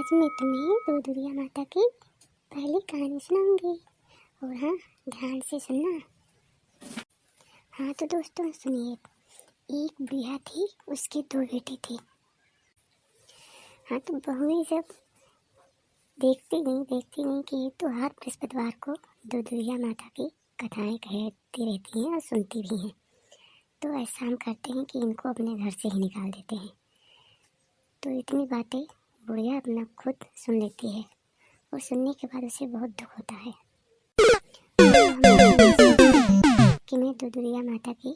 आज मैं तुम्हें दुदुरिया माता की पहली कहानी सुनाऊंगी और हाँ, ध्यान से सुनना। हाँ तो दोस्तों सुनिए। एक बुढ़िया थी, उसकी दो बेटी थी। हाँ तो बहुएं सब देखती गई कि ये तो हर बृहस्पतिवार को दुदुरिया माता की कथाएं कहती रहती हैं और सुनती भी हैं। तो ऐसा हम करते हैं कि इनको अपने घर से ही निकाल देते हैं। तो इतनी बातें बुढ़िया अपना खुद सुन लेती है और सुनने के बाद उसे बहुत दुख होता है। कि मैं दुदुरिया माता की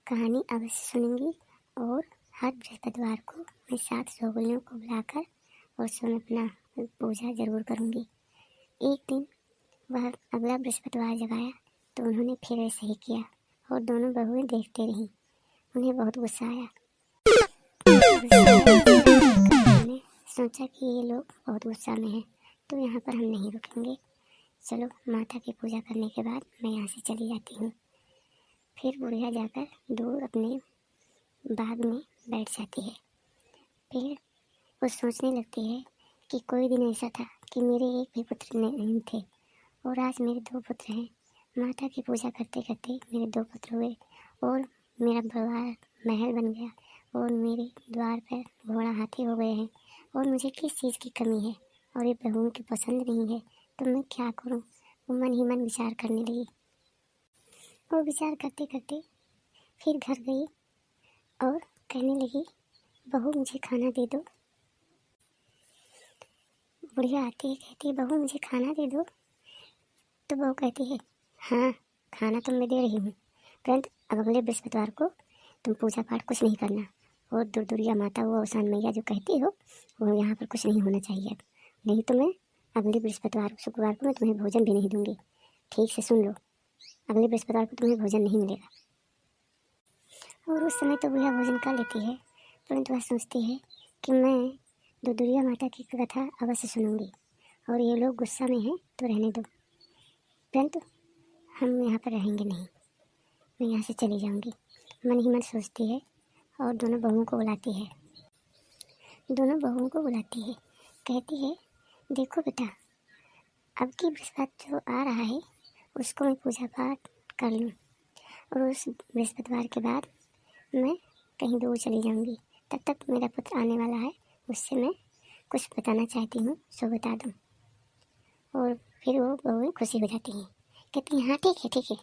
कहानी अवश्य सुनूंगी और हर बृहस्पतिवार को मैं 7 सोगलियों को बुलाकर और उसमें अपना पूजा जरूर करूंगी। एक दिन वह अगला बृहस्पतिवार जब आया तो उन्होंने फिर ऐसे ही किया और दोनों बहुएं देखते रहीं। उन्हें बहुत गुस्सा आया। उन्होंने सोचा कि ये लोग बहुत गुस्सा में हैं, तो यहाँ पर हम नहीं रुकेंगे। चलो माता की पूजा करने के बाद मैं यहाँ से चली जाती हूँ। फिर बुढ़िया जाकर दूर अपने बाग में बैठ जाती है। फिर वो सोचने लगती है कि कोई दिन ऐसा था कि मेरे एक भी पुत्र नहीं थे और आज मेरे 2 पुत्र हैं। माता की पूजा करते करते मेरे 2 पुत्र हुए और मेरा बड़ा महल बन गया और मेरे द्वार पर घोड़ा हाथी हो गए हैं और मुझे किस चीज़ की कमी है और ये बहुओं की पसंद नहीं है, तो मैं क्या करूं? वो मन ही मन विचार करने लगी। वो विचार करते करते फिर घर गई और कहने लगी, बहू मुझे खाना दे दो। बुढ़िया आती है, कहती है, बहू मुझे खाना दे दो। तो बहू कहती है, हाँ खाना तो मैं दे रही हूँ, परंतु अब अगले बृहस्पतिवार को तुम पूजा पाठ कुछ नहीं करना और दुदुरिया माता वो अवसान मैया जो कहती हो वो यहाँ पर कुछ नहीं होना चाहिए। नहीं तो मैं अगले बृहस्पतिवार शुक्रवार को मैं तुम्हें भोजन भी नहीं दूंगी। ठीक से सुन लो, अगले बृहस्पतिवार को तुम्हें भोजन नहीं मिलेगा। और उस समय तो बुढ़िया भोजन कर लेती है, परंतु वह सोचती है कि मैं दुदुरिया माता की कथा अवश्य सुनूंगी और ये लोग गुस्सा में हैं तो रहने दो, परंतु हम यहाँ पर रहेंगे नहीं, मैं यहाँ से चली जाऊँगी। मन ही मन सोचती है और दोनों बहुओं को बुलाती है। कहती है, देखो बेटा, अब की बृहस्पति जो आ रहा है उसको मैं पूजा पाठ कर लूँ और उस बृहस्पतिवार के बाद मैं कहीं दूर चली जाऊँगी। तब तक मेरा पुत्र आने वाला है, उससे मैं कुछ बताना चाहती हूँ, सो बता दूँ। और फिर वो बहुएं खुशी हो जाती हैं, कहती हैं हाँ ठीक है,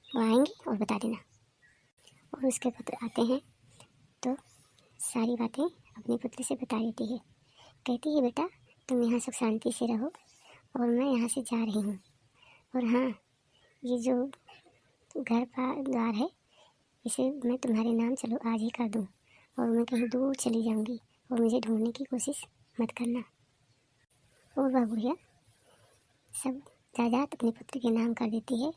वो आएंगे और बता देना। और उसके पुत्र आते हैं तो सारी बातें अपने पुत्र से बता देती है। कहती है, बेटा तुम यहाँ सुख शांति से रहो और मैं यहाँ से जा रही हूँ। और हाँ, ये जो घर का द्वार है इसे मैं तुम्हारे नाम चलो आज ही कर दूँ और मैं कहीं दूर चली जाऊँगी और मुझे ढूंढने की कोशिश मत करना। और वह बुढ़िया सब जायदाद अपने पुत्र के नाम कर देती है,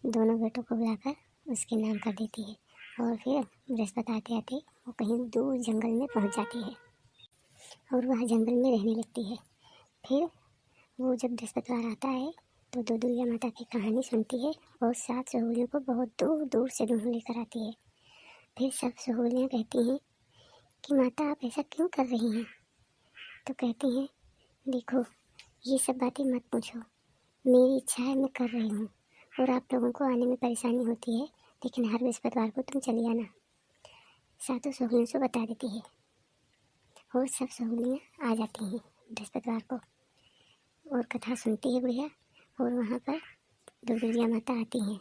दोनों बेटों को बुलाकर उसके नाम कर देती है और फिर बृहस्पति आते आते वो कहीं दूर जंगल में पहुंच जाती है और वह जंगल में रहने लगती है। फिर वो जब बृहस्पतिवार आता है तो दुदुरिया माता की कहानी सुनती है और 7 सहेलियों को बहुत दूर दूर से ढूंढ लेकर आती है। फिर सब सहेलियाँ कहती हैं कि माता आप ऐसा क्यों कर रही हैं? तो कहती हैं, देखो ये सब बातें मत पूछो, मेरी इच्छा है मैं कर रही हूँ और आप लोगों को आने में परेशानी होती है, लेकिन हर बृहस्पतिवार को तुम चली आना। 7 सहेलियों से बता देती है और सब सहेलियाँ आ जाती हैं बृहस्पतिवार को और कथा सुनती है बुढ़िया। और वहाँ पर दुदुरिया माता आती हैं।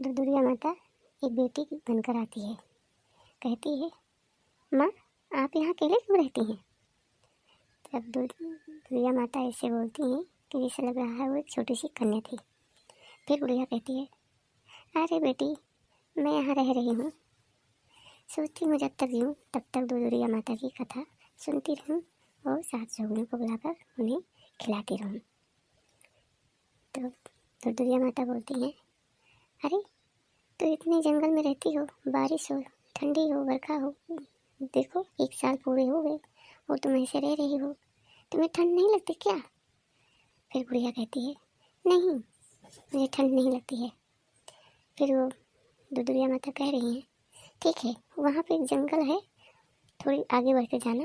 दुदुरिया माता एक बेटी बनकर आती है, कहती है, माँ आप यहाँ अकेले क्यों रहती हैं? तब दुदुरिया माता ऐसे बोलती हैं कि जैसे लग रहा है वो एक छोटी सी कन्या थी। फिर बुढ़िया कहती है, अरे बेटी मैं यहाँ रह रही हूँ, सोचती हूँ जब तक जीऊँ तब तक दुदुरिया माता की कथा सुनती रहूँ और 7 सहेलियों को बुलाकर उन्हें खिलाती रहूँ। तो दुदुरिया माता बोलती हैं, अरे तो इतने जंगल में रहती हो, बारिश हो, ठंडी हो, बरखा हो, देखो 1 साल पूरे हो गए और तुम ऐसे रह रही हो, तुम्हें ठंड नहीं लगती क्या? फिर बुढ़िया कहती है, नहीं मुझे ठंड नहीं लगती है। फिर वो दुदुरिया माता कह रही हैं, ठीक है वहाँ पे एक जंगल है, थोड़ी आगे बढ़ते जाना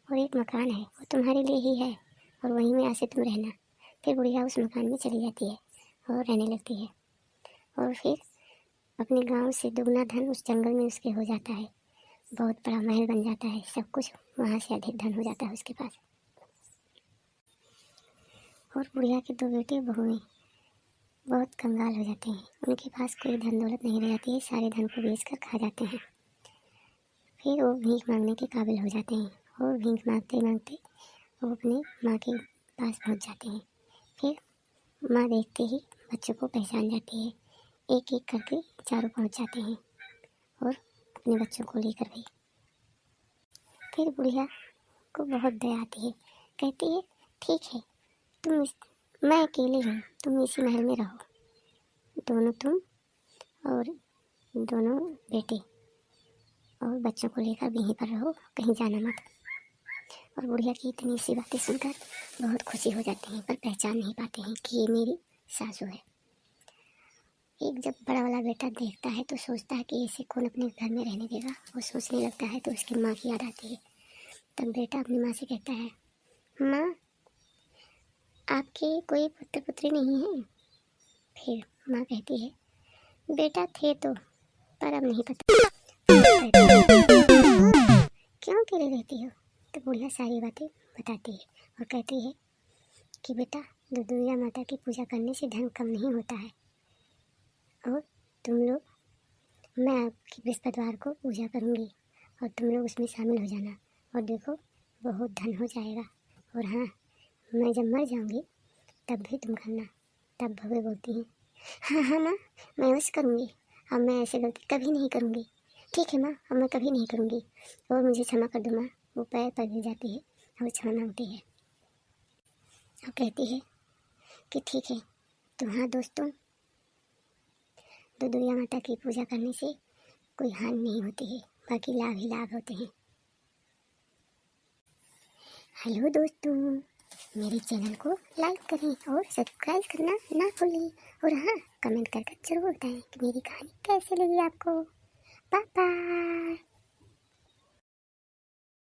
और एक मकान है, वो तुम्हारे लिए ही है और वहीं में आके तुम रहना। फिर बुढ़िया उस मकान में चली जाती है और रहने लगती है और फिर अपने गांव से दुगना धन उस जंगल में उसके हो जाता है। बहुत बड़ा महल बन जाता है, सब कुछ वहाँ से अधिक धन हो जाता है उसके पास। और बुढ़िया के 2 बेटे बहुएं बहुत कंगाल हो जाते हैं, उनके पास कोई धन दौलत नहीं रह जाती है, सारे धन को बेच कर खा जाते हैं। फिर वो भीख मांगने के काबिल हो जाते हैं और भीख मांगते मांगते वो अपनी माँ के पास पहुँच जाते हैं। फिर माँ देखते ही बच्चों को पहचान जाती है, एक एक करके चारों पहुँच जाते हैं और अपने बच्चों को लेकर भी। फिर बुढ़िया को बहुत दया आती है, कहती है ठीक है, मैं अकेली हूँ, तुम इसी महल में रहो, दोनों तुम और दोनों बेटे और बच्चों को लेकर भी यहीं पर रहो, कहीं जाना मत। और बुढ़िया की इतनी सी बातें सुनकर बहुत खुशी हो जाती हैं, पर पहचान नहीं पाते हैं कि ये मेरी सासू है। एक जब बड़ा वाला बेटा देखता है तो सोचता है कि ऐसे कौन अपने घर में रहने देगा। वो सोचने लगता है तो उसकी माँ की याद आती है। तब बेटा अपनी माँ से कहता है, माँ आपके कोई पुत्र पुत्री नहीं है? फिर माँ कहती है, बेटा थे तो, पर अब नहीं पता। क्यों अकेले रहती हो? तो बुढ़िया सारी बातें बताती है और कहती है कि बेटा दुर्गा माता की पूजा करने से धन कम नहीं होता है और तुम लोग, मैं आपकी बृहस्पतिवार को पूजा करूँगी और तुम लोग उसमें शामिल हो जाना और देखो बहुत धन हो जाएगा। और हाँ, मैं जब मर जाऊँगी तब भी तुम करना। तब भव्य बोलती है, हाँ हाँ माँ, मैं अवश्य करूँगी, अब मैं ऐसे गलती कभी नहीं करूँगी। ठीक है माँ, अब मैं कभी नहीं करूँगी और मुझे क्षमा कर दो माँ। वो पैर पर गिर जाती है और क्षमा मांगती है और कहती है कि ठीक है। तो हाँ दोस्तों, दुर्गा माता की पूजा करने से कोई हानि नहीं होती है, बाकी लाभ ही लाभ होते हैं। हेलो दोस्तों, मेरे चैनल को लाइक करें और सब्सक्राइब करना ना भूलें और हाँ, कमेंट करके जरूर बताएं कि मेरी कहानी कैसी लगी आपको। Bye bye.